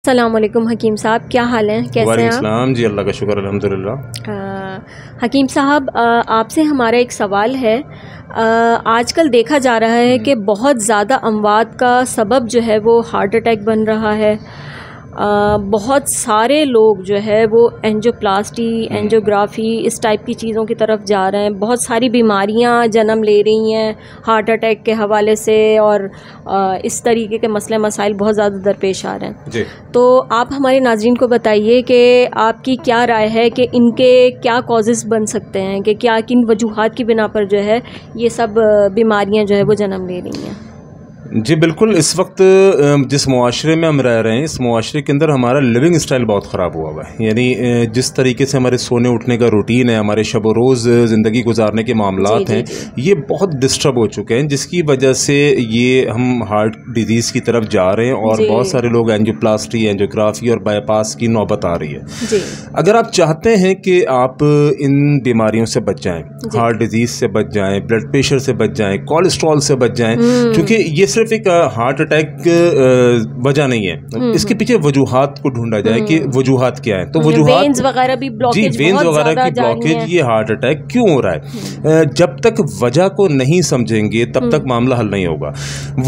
अस्सलाम वालेकुम हकीम साहब, क्या हाल है, कैसे हैं आप? वालेकुम जी, अल्लाह का शुक्र अल्हम्दुलिल्लाह। हकीम साहब, आपसे हमारा एक सवाल है। आजकल देखा जा रहा है कि बहुत ज़्यादा अमवात का सबब जो है वो हार्ट अटैक बन रहा है। बहुत सारे लोग जो है वो एंजियोप्लास्टी, एंजियोग्राफी इस टाइप की चीज़ों की तरफ जा रहे हैं। बहुत सारी बीमारियां जन्म ले रही हैं हार्ट अटैक के हवाले से, और इस तरीके के मसले मसाइल बहुत ज़्यादा दरपेश आ रहे हैं जी। तो आप हमारे नाज़रीन को बताइए कि आपकी क्या राय है कि इनके क्या कॉजेज़ बन सकते हैं, कि क्या किन वजूहात की बिना पर जो है ये सब बीमारियां जो है वो जन्म ले रही हैं। जी बिल्कुल, इस वक्त जिस मुआशरे में हम रह रहे हैं, इस मुआशरे के अंदर हमारा लिविंग स्टाइल बहुत ख़राब हुआ हुआ है। यानी जिस तरीके से हमारे सोने उठने का रूटीन है, हमारे शब व रोज़ ज़िंदगी गुजारने के मामलात हैं, ये बहुत डिस्टर्ब हो चुके हैं, जिसकी वजह से ये हम हार्ट डिजीज़ की तरफ जा रहे हैं और बहुत सारे लोग एंजियोप्लास्टी, एंजियोग्राफी और बाईपास की नौबत आ रही है। अगर आप चाहते हैं कि आप इन बीमारियों से बच जाएँ, हार्ट डिजीज़ से बच जाएँ, ब्लड प्रेशर से बच जाएँ, कोलेस्ट्रॉल से बच जाएँ, क्योंकि ये सिर्फ एक हार्ट अटैक वजह नहीं है, इसके पीछे वजूहात को ढूंढा जाए कि वजूहात क्या है। तो वजूहात वेन्स वगैरह भी ब्लॉकेज, जी वेन्स वगैरह की ब्लॉकेज, ये हार्ट अटैक क्यों हो रहा है। जब तक वजह को नहीं समझेंगे तब तक मामला हल नहीं होगा।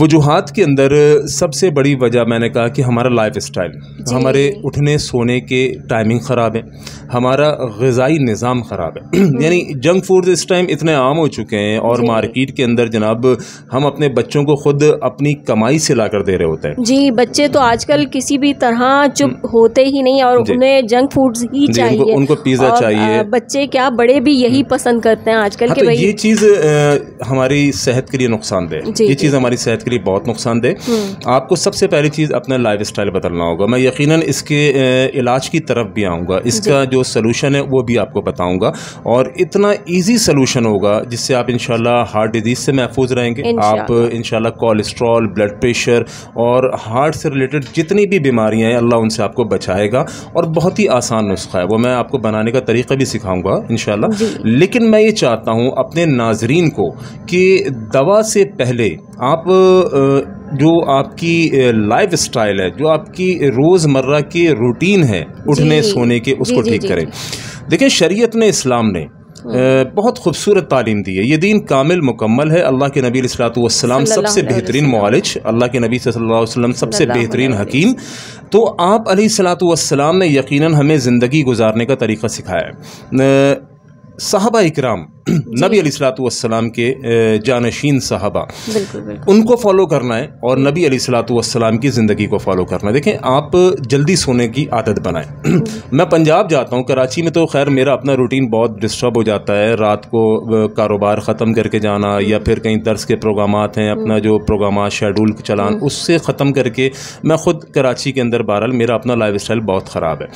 वजूहात के अंदर सबसे बड़ी वजह मैंने कहा कि हमारा लाइफ स्टाइल, हमारे उठने सोने के टाइमिंग ख़राब है, हमारा ग़िज़ाई निज़ाम ख़राब है। यानी जंक फूड इस टाइम इतने आम हो चुके हैं और मार्केट के अंदर जनाब हम अपने बच्चों को खुद अपनी कमाई से लाकर दे रहे होते हैं। जी, बच्चे तो आजकल किसी भी तरह चुप होते ही नहीं और उन्हें जंक फूड्स ही चाहिए। उनको पिज़्ज़ा चाहिए। बच्चे क्या, बड़े भी यही पसंद करते हैं आजकल। हाँ, तो ये चीज़ हमारी सेहत के लिए नुकसानदेह, ये चीज़ हमारी सेहत के लिए बहुत नुकसानदेह। आपको सबसे पहली चीज़ अपना लाइफ स्टाइल बदलना होगा। मैं यकीनन इसके इलाज की तरफ भी आऊँगा, इसका जो सलूशन है वो भी आपको बताऊँगा, और इतना ईजी सलूशन होगा जिससे आप इंशाल्लाह हार्ट डिजीज़ से महफूज रहेंगे। आप इंशाल्लाह कोलेस्ट्रॉल, ब्लड प्रेशर और हार्ट से रिलेटेड जितनी भी बीमारियां हैं अल्लाह उनसे आपको बचाएगा। और बहुत ही आसान नुस्खा है, वो मैं आपको बनाने का तरीका भी सिखाऊंगा इंशाल्लाह। लेकिन मैं ये चाहता हूँ अपने नाजरीन को कि दवा से पहले आप जो आपकी लाइफ स्टाइल है, जो आपकी रोज़मर्रा की रूटीन है उठने सोने के, उसको ठीक करें। देखिए, शरीयत ने, इस्लाम ने बहुत खूबसूरत तालीम दी है। ये दीन कामिल मुकम्मल है। अल्लाह के नबी अलैहिस्सलातु वस्सलाम सबसे बेहतरीन मुआलिज, अल्लाह के नबी सल्लल्लाहु अलैहि वसल्लम सबसे बेहतरीन हकीम। तो आप अलैहिस्सलातु वस्सलाम ने यकीनन हमें ज़िंदगी गुजारने का तरीक़ा सिखाया है। सहाबा इकराम, नबी अलैहिस्सलातु वस्सलाम के जानशीन सहाबा, उनको फॉलो करना है और नबी अलैहिस्सलातु वस्सलाम की ज़िंदगी को फॉलो करना है। देखें, आप जल्दी सोने की आदत बनाएं। मैं पंजाब जाता हूँ, कराची में तो खैर मेरा अपना रूटीन बहुत डिस्टर्ब हो जाता है। रात को कारोबार ख़त्म करके जाना या फिर कहीं दर्स के प्रोग्रामात हैं, अपना जो प्रोग्रामात शेड्यूल चलान, उससे ख़त्म करके मैं ख़ुद कराची के अंदर, बहरहाल मेरा अपना लाइफ स्टाइल बहुत ख़राब है।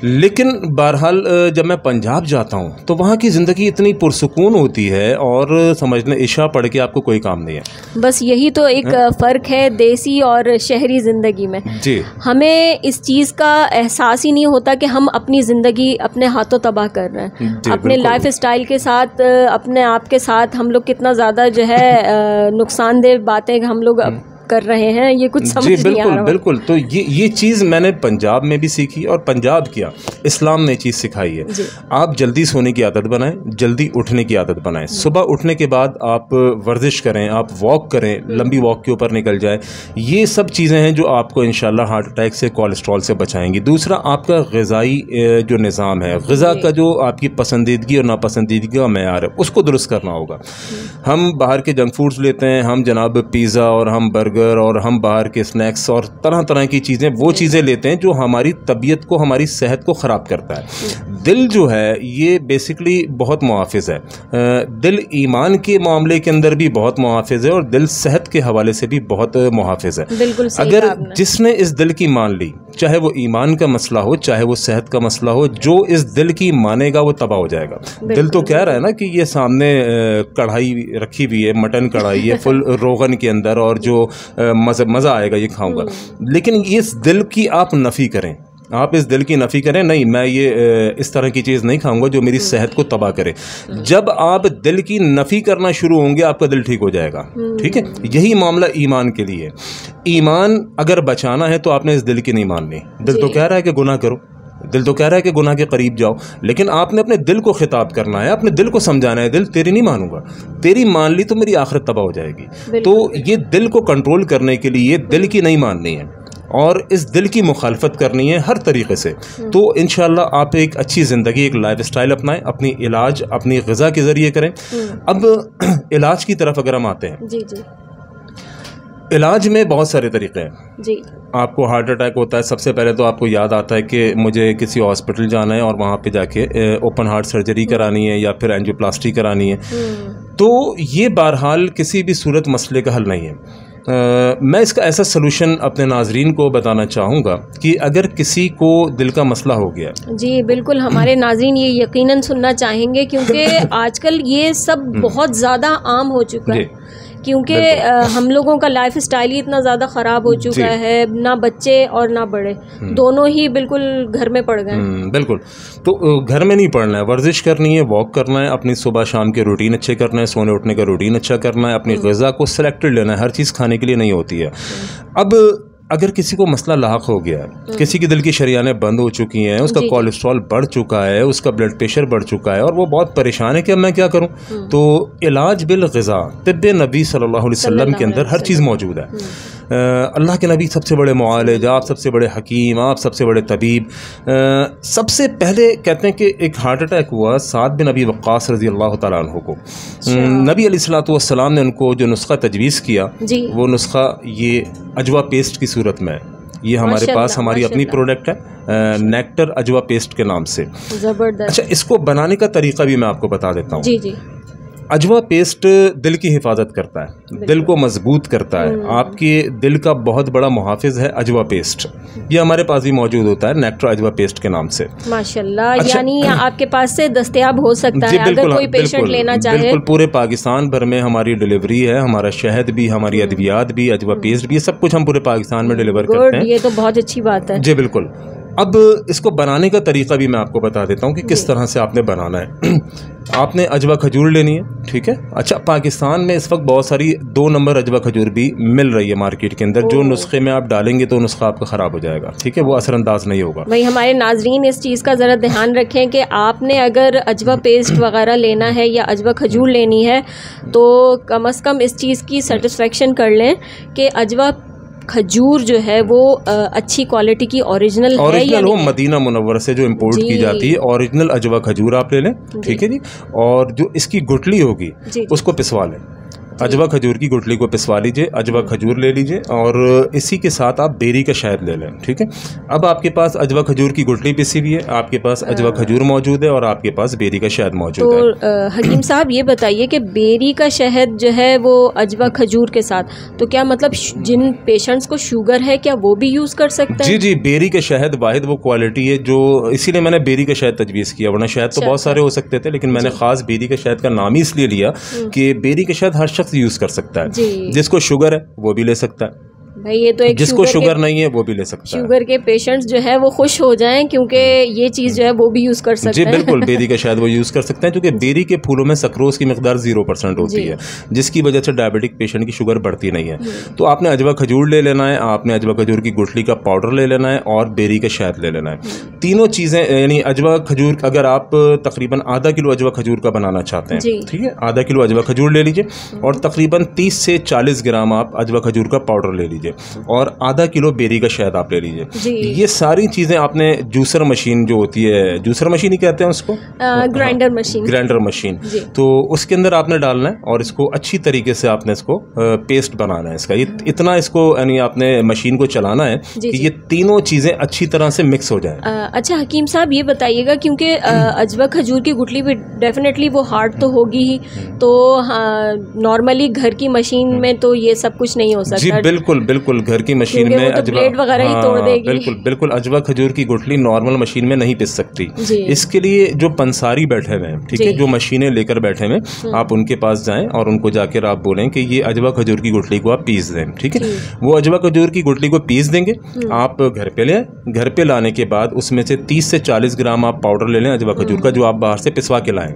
लेकिन बहरहाल जब मैं पंजाब जाता हूँ तो वहाँ की ज़िंदगी इतनी पुरसुकून होती है, और समझने इशा पढ़ के आपको कोई काम नहीं है। बस यही तो एक फ़र्क है देसी और शहरी ज़िंदगी में। जी, हमें इस चीज़ का एहसास ही नहीं होता कि हम अपनी ज़िंदगी अपने हाथों तबाह कर रहे हैं। अपने लाइफ स्टाइल के साथ, अपने आप के साथ हम लोग कितना ज़्यादा जो है नुकसानदेह बातें हम लोग कर रहे हैं, ये कुछ समझ नहीं आ रहा। बिल्कुल। तो ये चीज़ मैंने पंजाब में भी सीखी, और पंजाब क्या, इस्लाम ने चीज़ सिखाई है। आप जल्दी सोने की आदत बनाएं, जल्दी उठने की आदत बनाएं। सुबह उठने के बाद आप वर्जिश करें, आप वॉक करें, लंबी वॉक के ऊपर निकल जाएं। ये सब चीज़ें हैं जो आपको इंशाल्लाह हार्ट अटैक से, कोलेस्ट्रॉल से बचाएंगी। दूसरा, आपका ग़िज़ाई जो निज़ाम है, ग़िज़ा का जो आपकी पसंदीदगी और नापसंदीदगी का मेयार है, उसको दुरुस्त करना होगा। हम बाहर के जंक फूड्स लेते हैं, हम जनाब पिज़्ज़ा और हम बर्गर और हम बाहर के स्नैक्स और तरह तरह की चीज़ें, वो चीज़ें लेते हैं जो हमारी तबीयत को, हमारी सेहत को ख़राब करता है। दिल जो है ये बेसिकली बहुत मुहाफ़िज़ है। दिल ईमान के मामले के अंदर भी बहुत मुहाफ़िज़ है, और दिल सेहत के हवाले से भी बहुत मुहाफ़िज़ है। बिल्कुल सही। अगर जिसने इस दिल की मान ली, चाहे वो ईमान का मसला हो, चाहे वो सेहत का मसला हो, जो इस दिल की मानेगा वो तबाह हो जाएगा। दिल तो कह रहा है ना कि ये सामने कढ़ाई रखी हुई है, मटन कढ़ाई है फुल रोगन के अंदर, और जो मज़ा आएगा ये खाऊंगा। लेकिन इस दिल की आप नफ़ी करें आप इस दिल की नफ़ी करें, नहीं मैं ये इस तरह की चीज़ नहीं खाऊंगा जो मेरी सेहत को तबाह करे। जब आप दिल की नफ़ी करना शुरू होंगे आपका दिल ठीक हो जाएगा। ठीक है, यही मामला ईमान के लिए। ईमान अगर बचाना है तो आपने इस दिल की नहीं माननी। दिल तो कह रहा है कि गुनाह करो, दिल तो कह रहा है कि गुनाह के करीब जाओ, लेकिन आपने अपने दिल को खिताब करना है, अपने दिल को समझाना है, दिल तेरी नहीं मानूंगा, तेरी मान ली तो मेरी आखिरत तबाह हो जाएगी। तो ये दिल को कंट्रोल करने के लिए दिल की नहीं माननी है और इस दिल की मुखालफत करनी है हर तरीके से। तो इंशाअल्लाह आप एक अच्छी ज़िंदगी, एक लाइफ स्टाइल अपनाएं, अपनी इलाज अपनी ग़िज़ा के ज़रिए करें। अब इलाज की तरफ अगर हम आते हैं, जी। इलाज में बहुत सारे तरीके हैं जी। आपको हार्ट अटैक होता है, सबसे पहले तो आपको याद आता है कि मुझे किसी हॉस्पिटल जाना है और वहाँ पे जाके ओपन हार्ट सर्जरी करानी है या फिर एंजियोप्लास्टी करानी है। तो ये बहरहाल किसी भी सूरत मसले का हल नहीं है। मैं इसका ऐसा सलूशन अपने नाजरीन को बताना चाहूँगा कि अगर किसी को दिल का मसला हो गया, जी बिल्कुल, हमारे नाजरीन ये यकीनन सुनना चाहेंगे क्योंकि आजकल ये सब बहुत ज़्यादा आम हो चुका है, क्योंकि हम लोगों का लाइफ स्टाइल ही इतना ज़्यादा ख़राब हो चुका है, ना बच्चे और ना बड़े, दोनों ही बिल्कुल घर में पड़ गए। बिल्कुल, तो घर में नहीं पड़ना है, वर्जिश करनी है, वॉक करना है, अपनी सुबह शाम के रूटीन अच्छे करना है, सोने उठने का रूटीन अच्छा करना है, अपनी ग़िज़ा को सिलेक्टेड लेना है, हर चीज़ खाने के लिए नहीं होती है। अब अगर किसी को मसला लाहक हो गया है, किसी की दिल की शरियानें बंद हो चुकी हैं, उसका कोलेस्ट्रॉल बढ़ चुका है, उसका ब्लड प्रेशर बढ़ चुका है और वो बहुत परेशान है कि अब मैं क्या करूं, तो इलाज बिल ग़िज़ा तिब्बे नबी सल्लल्लाहु अलैहि वसल्लम के अंदर हर चीज़ मौजूद है। अल्लाह के नबी सबसे बड़े मुआलिज, आप सबसे बड़े हकीम, आप सबसे बड़े तबीब। सबसे पहले कहते हैं कि एक हार्ट अटैक हुआ साद बिन अबी वक्कास रज़ी अल्लाह तआला अन्हु को। नबी अलैहिस्सलातु वस्सलाम ने उनको जो नुस्खा तजवीज़ किया, वो नुस्खा ये अजवा पेस्ट की सूरत में, ये हमारे पास हमारी अपनी प्रोडक्ट है, नेक्टर अजवा पेस्ट के नाम से। ज़बरदस्त। अच्छा, इसको बनाने का तरीका भी मैं आपको बता देता हूँ। जी जी। अजवा पेस्ट दिल की हिफाजत करता है, दिल को मजबूत करता है, आपके दिल का बहुत बड़ा मुहाफिज है अजवा पेस्ट। ये हमारे पास भी मौजूद होता है नेक्टर अजवा पेस्ट के नाम से। माशाल्लाह। अच्छा, यानी आपके पास से दस्तयाब हो सकता है अगर कोई पेशेंट लेना चाहे। बिल्कुल, पूरे पाकिस्तान भर में हमारी डिलीवरी है, हमारा शहद भी, हमारी अद्वियात भी, अजवा पेस्ट भी, सब कुछ हम पूरे पाकिस्तान में डिलीवर करते हैं। ये तो बहुत अच्छी बात है। जी बिल्कुल। अब इसको बनाने का तरीका भी मैं आपको बता देता हूँ कि किस तरह से आपने बनाना है। आपने अजवा खजूर लेनी है, ठीक है। अच्छा, पाकिस्तान में इस वक्त बहुत सारी 2 नंबर अजवा खजूर भी मिल रही है मार्केट के अंदर, जो नुस्खे में आप डालेंगे तो नुस्खा आपका ख़राब हो जाएगा, ठीक है, वो असरअंदाज नहीं होगा। भाई हमारे नाजरीन इस चीज़ का ज़रा ध्यान रखें कि आपने अगर अजवा पेस्ट वगैरह लेना है या अजवा खजूर लेनी है तो कम से कम इस चीज़ की सेटिस्फेक्शन कर लें कि अजवा खजूर जो है वो अच्छी क्वालिटी की ओरिजिनल है या नहीं। वो मदीना मुनव्वरा से जो इंपोर्ट की जाती है ओरिजिनल अजवा खजूर आप ले लें, ठीक है जी। और जो इसकी गुठली होगी उसको पिसवा लें, अजवा खजूर की गुठली को पिसवा लीजिए, अजवा खजूर ले लीजिए और इसी के साथ आप बेरी का शहद ले लें, ठीक है। अब आपके पास अजवा खजूर की गुठली पिसी हुई है, आपके पास अजवा खजूर मौजूद है और आपके पास बेरी का शहद मौजूद है। तो हकीम साहब ये बताइए कि बेरी का शहद जो है वो अजवा खजूर के साथ, तो क्या मतलब जिन पेशेंट्स को शुगर है क्या वो भी यूज़ कर सकते हैं? जी जी, बेरी का शहद वाहिद वो क्वालिटी है जो, इसीलिए मैंने बेरी का शहद तजवीज़ किया, वरना शहद तो बहुत सारे हो सकते थे, लेकिन मैंने ख़ास बेरी का शहद का नाम ही इसलिए लिया कि बेरी का शहद हर शख्स यूज़ कर सकता है। जिसको शुगर है वो भी ले सकता है भाई, ये तो एक जिसको शुगर नहीं है वो भी ले सकता है। शुगर के पेशेंट्स जो है वो खुश हो जाएं क्योंकि ये चीज़ जो है वो भी यूज़ कर सकते हैं। जी बिल्कुल, बेरी का शायद वो यूज़ कर सकते हैं क्योंकि बेरी के फूलों में सक्रोज की मिकदार 0% होती है, जिसकी वजह से डायबिटिक पेशेंट की शुगर बढ़ती नहीं है। तो आपने अजवा खजूर ले लेना है, आपने अजवा खजूर की गुठली का पाउडर ले लेना है और बेरी का शहद ले लेना है। तीनों चीज़ें, यानी अजवा खजूर अगर आप तकरीबन आधा किलो अजवा खजूर का बनाना चाहते हैं, ठीक है, आधा किलो अजवा खजूर ले लीजिए और तकरीबन 30 से 40 ग्राम आप अजवा खजूर का पाउडर ले लीजिए और आधा किलो बेरी का शहद आप ले लीजिए। ये सारी चीज़ें आपने जूसर मशीन जो होती है, जूसर मशीन ही कहते हैं उसको, ग्राइंडर मशीन, ग्राइंडर मशीन, तो उसके अंदर आपने डालना है और इसको अच्छी तरीके से आपने इसको पेस्ट बनाना है इसका। इतना इसको यानी आपने मशीन को चलाना है कि ये तीनों चीज़ें अच्छी तरह से मिक्स हो जाए। अच्छा हकीम साहब ये बताइएगा, क्योंकि अजवा खजूर की गुठली भी डेफिनेटली वो हार्ड तो होगी ही, तो नॉर्मली घर की मशीन में तो ये सब कुछ नहीं हो सकता। जी बिल्कुल बिल्कुल, बिल्कुल घर की मशीन में अजवा वगैरह ही तोड़ देगी। बिल्कुल बिल्कुल, अजवा खजूर की गुठली नॉर्मल मशीन में नहीं पिस सकती। इसके लिए जो पंसारी बैठे हुए हैं, ठीक है, जो मशीनें लेकर बैठे हुए, आप उनके पास जाएं और उनको जाकर आप बोलें कि ये अजवा खजूर की गुठली को आप पीस दें, ठीक है। वो अजवा खजूर की गुठली को पीस देंगे, आप घर पे ले आए। घर पे लाने के बाद उसमें से 30 से 40 ग्राम आप पाउडर ले लें अजवा खजूर का, जो आप बाहर से पिसवा के लाएं।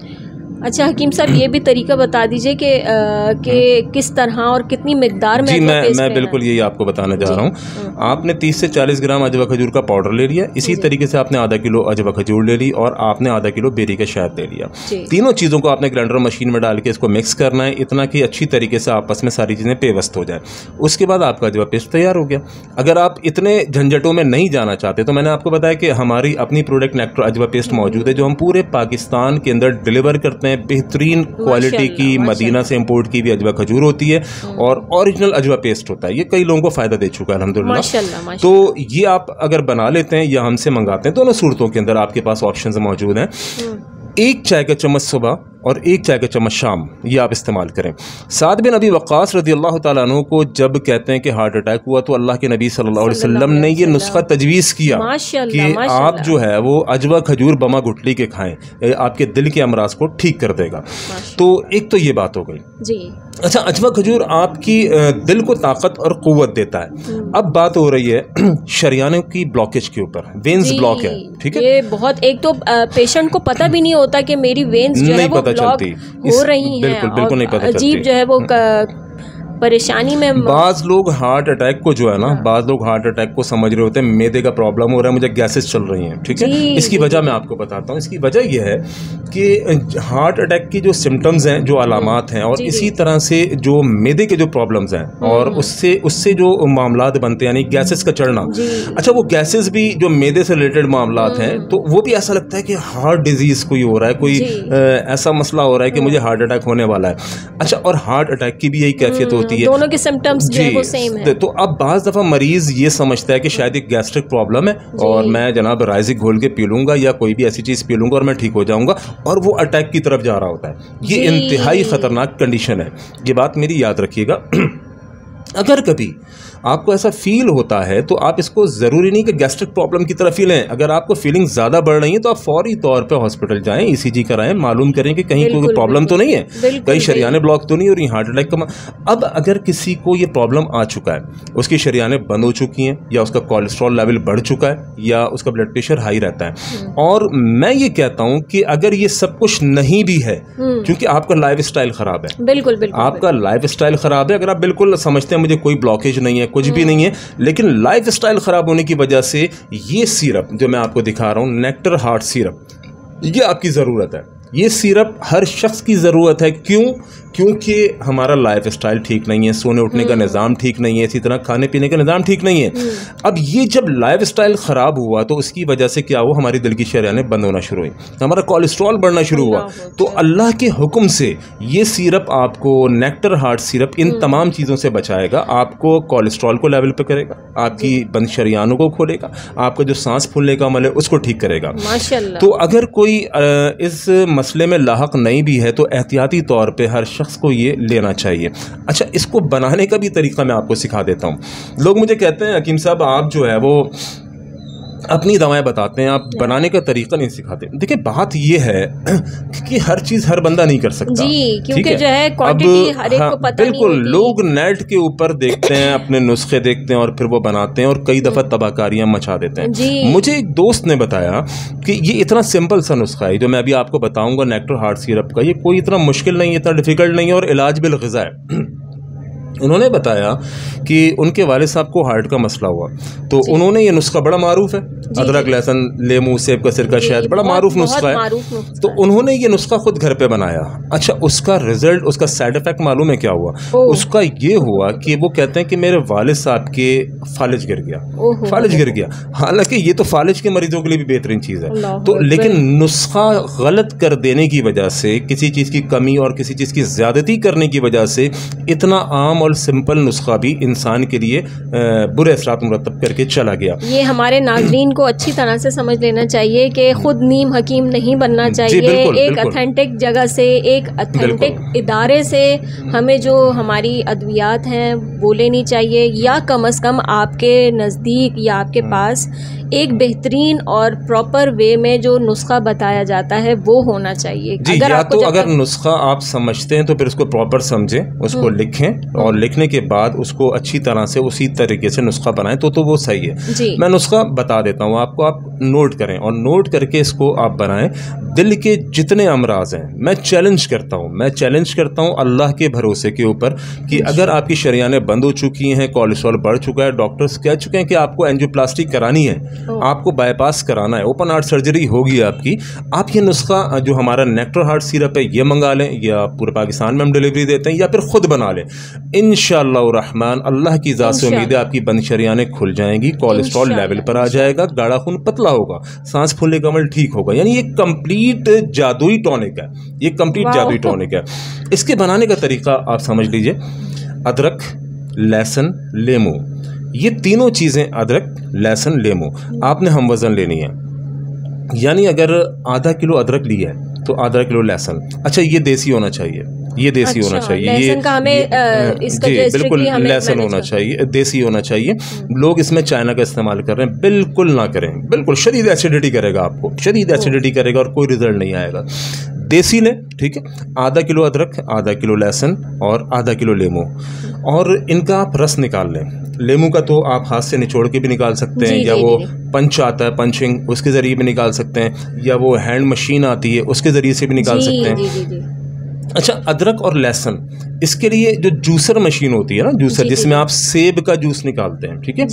अच्छा हकीम साहब, ये भी तरीका बता दीजिए कि किस तरह और कितनी मिकदार में। जी मैं बिल्कुल यही आपको बताना चाह रहा हूँ। आपने 30 से 40 ग्राम अजवा खजूर का पाउडर ले लिया, इसी तरीके से आपने आधा किलो अजवा खजूर ले ली और आपने आधा किलो बेरी का शहद ले लिया। तीनों चीज़ों को आपने ग्राइंडर मशीन में डाल के इसको मिक्स करना है, इतना कि अच्छी तरीके से आपस में सारी चीज़ें पेवस्त हो जाए। उसके बाद आपका अजवा पेस्ट तैयार हो गया। अगर आप इतने झंझटों में नहीं जाना चाहते तो मैंने आपको बताया कि हमारी अपनी प्रोडक्ट नेक्टर अजवा पेस्ट मौजूद है, जो हम पूरे पाकिस्तान के अंदर डिलीवर करते हैं। बेहतरीन क्वालिटी की मदीना से इंपोर्ट की भी अजवा खजूर होती है और ओरिजिनल अजवा पेस्ट होता है। ये कई लोगों को फायदा दे चुका है अल्हम्दुलिल्लाह। तो ये आप अगर बना लेते हैं या हमसे मंगाते हैं, दोनों सूरतों के अंदर आपके पास ऑप्शंस मौजूद हैं। 1 चाय का चम्मच सुबह और 1 चाय का चम्मच शाम, ये आप इस्तेमाल करें। साद बिन अबी वक्कास रज़ियल्लाहु ताला अन्हु को जब कहते हैं कि हार्ट अटैक हुआ तो अल्लाह के नबी सल्लल्लाहु अलैहि वसल्लम ने ये नुस्खा तजवीज़ किया कि आप जो है वो अजवा खजूर बमा गुठली के खाएं, आपके दिल के अमराज को ठीक कर देगा। तो एक तो ये बात हो गई जी। अच्छा, अजवा खजूर आपकी दिल को ताकत और क़ुव्वत देता है। अब बात हो रही है शरियानों की ब्लॉकेज के ऊपर, वेन्स ब्लॉक है, ठीक है। ये बहुत, एक तो पेशेंट को पता भी नहीं होता कि मेरी वेन्स जो है वो ब्लॉक हो रही हैं, बिल्कुल नहीं पता चलती। अजीब जो है वो परेशानी में। बाज लोग हार्ट अटैक को जो है ना, बाज लोग हार्ट अटैक को समझ रहे होते हैं मैदे का प्रॉब्लम हो रहा है, मुझे गैसेस चल रही हैं, ठीक है। इसकी वजह मैं आपको बताता हूँ। इसकी वजह यह है कि हार्ट अटैक की जो सिम्टम्स हैं, जो अलामात हैं, और इसी तरह से जो मैदे के जो प्रॉब्लम्स हैं और उससे जो मामलात बनते हैं, यानी गैसेस का चढ़ना। अच्छा, वो गैसेस भी जो मैदे से रिलेटेड मामलात हैं, तो वो भी ऐसा लगता है कि हार्ट डिजीज कोई हो रहा है, कोई ऐसा मसला हो रहा है कि मुझे हार्ट अटैक होने वाला है। अच्छा, और हार्ट अटैक की भी यही कैफियत होती है, दोनों के सिम्टम्स जो है वो सेम है। तो अब बाज़ दफ़ा मरीज ये समझता है कि शायद एक गैस्ट्रिक प्रॉब्लम है और मैं जनाब राइजिक घोल के पी लूंगा या कोई भी ऐसी चीज़ पी लूंगा और मैं ठीक हो जाऊंगा, और वो अटैक की तरफ जा रहा होता है। ये इंतहाई ख़तरनाक कंडीशन है, ये बात मेरी याद रखिएगा। अगर कभी आपको ऐसा फील होता है तो आप इसको ज़रूरी नहीं कि गैस्ट्रिक प्रॉब्लम की तरफ ही लें। अगर आपको फीलिंग ज़्यादा बढ़ रही है तो आप फौरी तौर पे हॉस्पिटल जाएं, ईसीजी कराएं, मालूम करें कि कहीं कोई प्रॉब्लम तो नहीं है, कहीं शरियाने ब्लॉक तो नहीं हो रही, हार्ट अटैक का। अब अगर किसी को ये प्रॉब्लम आ चुका है, उसकी शरियाने बंद हो चुकी हैं, या उसका कोलेस्ट्रॉल लेवल बढ़ चुका है, या उसका ब्लड प्रेशर हाई रहता है, और मैं ये कहता हूँ कि अगर ये सब कुछ नहीं भी है, क्योंकि आपका लाइफ स्टाइल ख़राब है, बिल्कुल आपका लाइफ स्टाइल ख़राब है। अगर आप बिल्कुल समझते हैं मुझे कोई ब्लॉकेज नहीं है, कुछ भी नहीं है, लेकिन लाइफ स्टाइल खराब होने की वजह से ये सिरप जो मैं आपको दिखा रहा हूं, नेक्टर हार्ट सिरप, ये आपकी ज़रूरत है। ये सिरप हर शख्स की ज़रूरत है। क्योंकि हमारा लाइफ स्टाइल ठीक नहीं है, सोने उठने का निज़ाम ठीक नहीं है, इसी तरह खाने पीने का निज़ाम ठीक नहीं है। अब ये जब लाइफ स्टाइल ख़राब हुआ तो उसकी वजह से क्या हुआ, हमारी दिल की शरियानें बंद होना शुरू हुई, हमारा कोलेस्ट्रॉल बढ़ना शुरू हुआ। तो अल्लाह के हुक्म से ये सिरप आपको, नेक्टर हार्ट सिरप, इन तमाम चीज़ों से बचाएगा। आपको कोलेस्ट्रॉल को लेवल पर करेगा, आपकी बंद शरियानों को खोलेगा, आपका जो सांस फूलने का अमल है उसको ठीक करेगा। माशाअल्लाह। तो अगर कोई इस मसले में लाहक नहीं भी है तो एहतियाती तौर पर हर शख्स को ये लेना चाहिए। अच्छा, इसको बनाने का भी तरीका मैं आपको सिखा देता हूँ। लोग मुझे कहते हैं हकीम साहब आप जो है वो अपनी दवाएं बताते हैं, आप बनाने का तरीका नहीं सिखाते। देखिए बात ये है कि हर चीज हर बंदा नहीं कर सकता जी, क्योंकि जो है क्वांटिटी हर एक को पता नहीं बिल्कुल होती। लोग नेट के ऊपर देखते हैं, अपने नुस्खे देखते हैं और फिर वो बनाते हैं और कई दफा तबाहकारियां मचा देते हैं। मुझे एक दोस्त ने बताया कि ये इतना सिंपल सा नुस्खा है जो मैं अभी आपको बताऊंगा, नेक्टर हार्ट सिरप का, ये कोई इतना मुश्किल नहीं है, इतना डिफिकल्ट नहीं है, और इलाज बिल ग़िज़ा है। उन्होंने बताया कि उनके वालिद साहब को हार्ट का मसला हुआ, तो उन्होंने ये नुस्खा, बड़ा मारूफ है, अदरक लहसुन लेमू सेब का सिरका शहद, बड़ा मारूफ नुस्खा है, तो उन्होंने ये नुस्खा खुद घर पे बनाया। अच्छा, उसका रिजल्ट, उसका साइड इफेक्ट मालूम है क्या हुआ? उसका ये हुआ कि वो कहते हैं कि मेरे वालिद साहब के फालिज गिर गया, फालिज गिर गया। हालांकि ये तो फालिज के मरीजों के लिए भी बेहतरीन चीज़ है, तो लेकिन नुस्खा गलत कर देने की वजह से, किसी चीज़ की कमी और किसी चीज़ की ज़्यादती करने की वजह से इतना आम आम और सिंपल नुस्खा भी इंसान के लिए बुरे असरात मुरतब करके चला गया। ये हमारे नाज़रीन को अच्छी तरह से समझ लेना चाहिए कि खुद नीम हकीम नहीं बनना चाहिए। एक ऑथेंटिक जगह से, एक ऑथेंटिक इदारे से हमें जो हमारी अद्वियात हैं वो लेनी चाहिए, या कम से कम आपके नज़दीक या आपके पास एक बेहतरीन और प्रॉपर वे में जो नुस्खा बताया जाता है वो होना चाहिए। जी, या तो अगर नुस्खा आप समझते हैं तो फिर उसको प्रॉपर समझें, उसको लिखें और लिखने के बाद उसको अच्छी तरह से उसी तरीके से नुस्खा बनाएं तो वो सही है। मैं नुस्खा बता देता हूँ आपको, आप नोट करें और नोट करके इसको आप बनाएं। दिल के जितने अमराज हैं मैं चैलेंज करता हूँ अल्लाह के भरोसे के ऊपर कि अगर आपकी शरियानें बंद हो चुकी हैं, कोलेस्ट्रॉल बढ़ चुका है, डॉक्टर्स कह चुके हैं कि आपको एंजियोप्लास्टी करानी है, आपको बाईपास कराना है, ओपन हार्ट सर्जरी होगी आपकी, आप ये नुस्खा जो हमारा नेक्टर हार्ट सिरप है ये मंगा लें, या पूरे पाकिस्तान में हम डिलीवरी देते हैं, या फिर खुद बना लें। इंशाअल्लाह रहमान अल्लाह की ज़ात से उम्मीद है आपकी बंद शरियानें खुल जाएंगी, कोलेस्ट्रॉल लेवल पर आ जाएगा, गाढ़ा खून पतला होगा, सांस फूलने का अमल ठीक होगा। यानी ये कंप्लीट जादुई टॉनिक है, ये कंप्लीट जादुई टॉनिक है। इसके बनाने का तरीका आप समझ लीजिए, अदरक, लहसुन, लेमू, ये तीनों चीज़ें, अदरक, लहसुन, लेमू आपने हम वज़न लेनी है। यानी अगर आधा किलो अदरक लिया है तो आधा किलो लहसुन, अच्छा ये देसी होना चाहिए, ये देसी होना चाहिए, ये जी बिल्कुल लहसुन होना चाहिए, देसी होना चाहिए। लोग इसमें चाइना का इस्तेमाल कर रहे हैं, बिल्कुल ना करें, बिल्कुल शदीद एसिडिटी करेगा, आपको शदीद एसिडिटी करेगा और कोई रिजल्ट नहीं आएगा। देसी लें, ठीक है, आधा किलो अदरक, आधा किलो लहसुन और आधा किलो लेमू, और इनका आप रस निकाल लें। लेमू का तो आप हाथ से निचोड़ के भी निकाल सकते हैं, या वो पंच आता है, पंचिंग, उसके ज़रिए भी निकाल सकते हैं, या वो हैंड मशीन आती है उसके ज़रिए से भी निकाल सकते हैं। अच्छा, अदरक और लहसुन, इसके लिए जो जूसर मशीन होती है ना, जूसर जिसमें आप सेब का जूस निकालते हैं, ठीक है,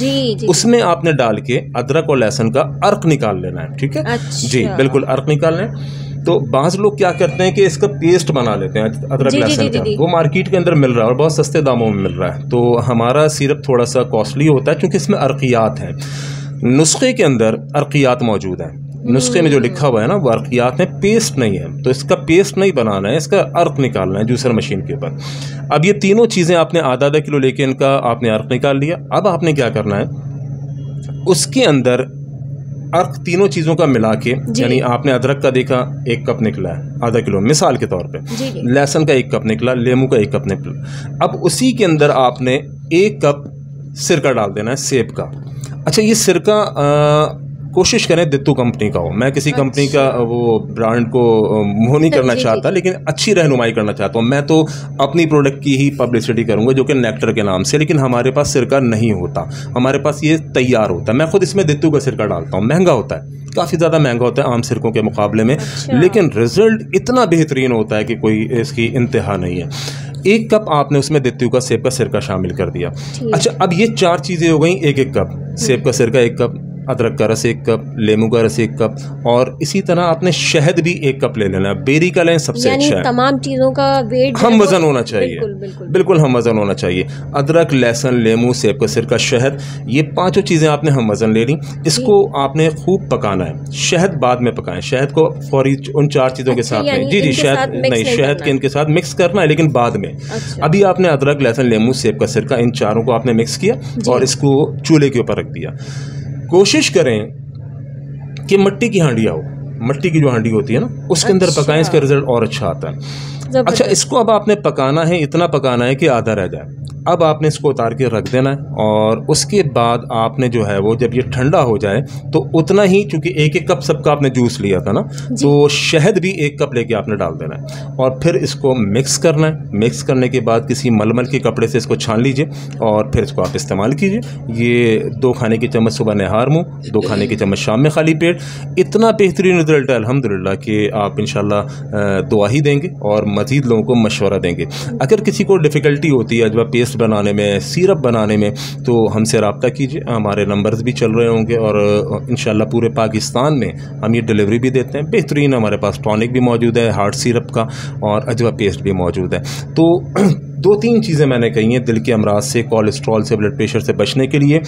उसमें आपने डाल के अदरक और लहसुन का अर्क निकाल लेना है, ठीक है। अच्छा। जी बिल्कुल, अर्क निकालना है। तो बाज़ लोग क्या करते हैं कि इसका पेस्ट बना लेते हैं अदरक लहसुन का, वो मार्केट के अंदर मिल रहा है और बहुत सस्ते दामों में मिल रहा है। तो हमारा सिरप थोड़ा सा कॉस्टली होता है क्योंकि इसमें अर्कियात हैं, नुस्खे के अंदर अर्कियात मौजूद हैं, नुस्खे में जो लिखा हुआ है ना वो अर्कियात में, पेस्ट नहीं है। तो इसका पेस्ट नहीं बनाना है, इसका अर्क निकालना है जूसर मशीन के ऊपर। अब ये तीनों चीज़ें आपने आधा आधा किलो लेके इनका आपने अर्क निकाल लिया। अब आपने क्या करना है, उसके अंदर अर्क तीनों चीज़ों का मिला के, यानी आपने अदरक का देखा 1 कप निकला है आधा किलो मिसाल के तौर पे, लहसुन का 1 कप निकला, लेमू का 1 कप निकला। अब उसी के अंदर आपने 1 कप सिरका डाल देना है, सेब का। अच्छा, ये सिरका कोशिश करें दित्तू कंपनी का हो, मैं किसी कंपनी का वो ब्रांड को मुँह नहीं करना चाहता, लेकिन अच्छी रहनुमाई करना चाहता हूँ। मैं तो अपनी प्रोडक्ट की ही पब्लिसिटी करूँगा जो कि नेक्टर के नाम से, लेकिन हमारे पास सिरका नहीं होता, हमारे पास ये तैयार होता है। मैं खुद इसमें दित्तू का सिरका डालता हूँ, महंगा होता है, काफ़ी ज़्यादा महंगा होता है आम सिरकों के मुकाबले में। अच्छा। लेकिन रिजल्ट इतना बेहतरीन होता है कि कोई इसकी इंतहा नहीं है। 1 कप आपने उसमें दित्तू का सेब का सिरका शामिल कर दिया। अच्छा, अब ये 4 चीज़ें हो गई, 1-1 कप सेब का सिरका, 1 कप अदरक का रस 1 कप, लेमू का रस 1 कप, और इसी तरह आपने शहद भी 1 कप ले लेना। बेरी का लें, सबसे अच्छा है। तमाम चीज़ों का वेट हम वज़न होना चाहिए, बिल्कुल हम वज़न होना चाहिए। अदरक, लहसुन, लेमू, सेब का सिरका, शहद, ये 5 चीज़ें आपने हम वज़न ले ली। इसको आपने खूब पकाना है, शहद बाद में पकाएं, शहद को फौरी उन 4 चीज़ों के साथ में, जी शहद नहीं, शहद के इनके साथ मिक्स करना है, लेकिन बाद में। अभी आपने अदरक, लहसुन, लेमू, सेब का सिरका, इन चारों को आपने मिक्स किया और इसको चूल्हे के ऊपर रख दिया। कोशिश करें कि मिट्टी की हांडियाँ हो, मिट्टी की जो हांडी होती है ना उसके अंदर पकाएं, इसका रिजल्ट और अच्छा आता है। अच्छा, इसको अब आपने पकाना है, इतना पकाना है कि आधा रह जाए। अब आपने इसको उतार के रख देना है, और उसके बाद आपने जो है वो जब ये ठंडा हो जाए तो उतना ही, चूँकि 1-1 कप सबका आपने जूस लिया था ना, तो शहद भी 1 कप लेके आपने डाल देना है, और फिर इसको मिक्स करना है। मिक्स करने के बाद किसी मलमल के कपड़े से इसको छान लीजिए और फिर इसको आप इस्तेमाल कीजिए। ये 2 खाने की चम्मच सुबह नहार मुँह, 2 खाने की चम्मच शाम में खाली पेट। इतना बेहतरीन रिजल्ट है अल्हम्दुलिल्लाह कि आप इंशाल्लाह दुआ ही देंगे और मज़ीद लोगों को मशवरा देंगे। अगर किसी को डिफ़िकल्टी होती है जब पेस्ट बनाने में, सिरप बनाने में, तो हमसे रब्ता कीजिए, हमारे नंबर्स भी चल रहे होंगे, और इंशाल्लाह पूरे पाकिस्तान में हम ये डिलीवरी भी देते हैं। बेहतरीन हमारे पास टॉनिक भी मौजूद है, हार्ट सिरप का, और अजवा पेस्ट भी मौजूद है। तो 2-3 चीज़ें मैंने कही हैं दिल के अमराज से, कोलेस्ट्रॉल से, ब्लड प्रेशर से बचने के लिए।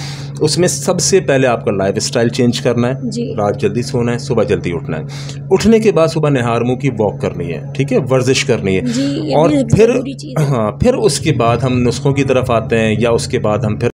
उसमें सबसे पहले आपका लाइफ स्टाइल चेंज करना है, रात जल्दी सोना है, सुबह जल्दी उठना है। उठने के बाद सुबह निहार मुँह की वॉक करनी है, ठीक है, वर्जिश करनी है। और फिर हाँ, फिर उसके बाद हम नुस्खों की तरफ आते हैं, या उसके बाद हम फिर